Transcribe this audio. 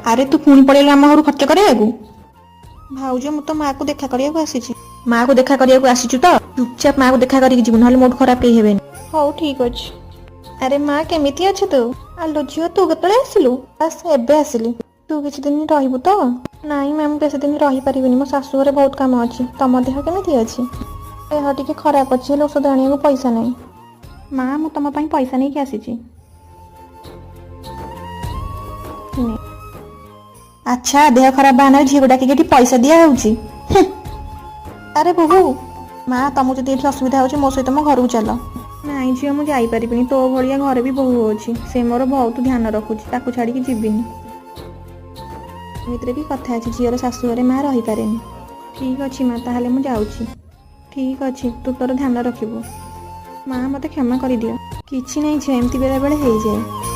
अरे तू पुणी पड़ेगा आम घर खर्च कराया भाउज मु तो माँ को देखा करने माँ को देखा करने आसीचु तो चुपचाप माँ को देखा कर ना मोट खराब कही हेबे। हौ ठीक अच्छे। अरे माँ केमिति अच्छे तू आलो झील तू केतले आसिलु बस एबे आसिली तू किछि दिन रहबु तो नाई मैम बेसी दिन रही परिबिनी मो शाशु घरे बहुत काम अच्छी तम देह केमिति अछि देह टिके खराब अच्छी हेले औषध आनिया पैसा नहीं माँ मु तुम पैसा नहीं आसी। अच्छा देह खराब बाहाना झील को डाकिक पैसा दिया होउची। अरे बोहू माँ तुमको जब ये असुविधा हो मो सहित मो घर को चल नाई झील मुझे जापरि तो भाया घर भी बोहू अच्छी से मोर बहुत ध्यान रखुची ताकू छाड़ी जीविनी मित्र भी कथा अच्छी झीर शाशु घरे माँ रही पारे ठीक अच्छे माँ ताहले मु जाऊँगी ठीक अच्छे तू तोर ध्यान रखिबू माँ मते क्षमा कर दियो किछि नहीं झील एमती बेले बेले हो जाए।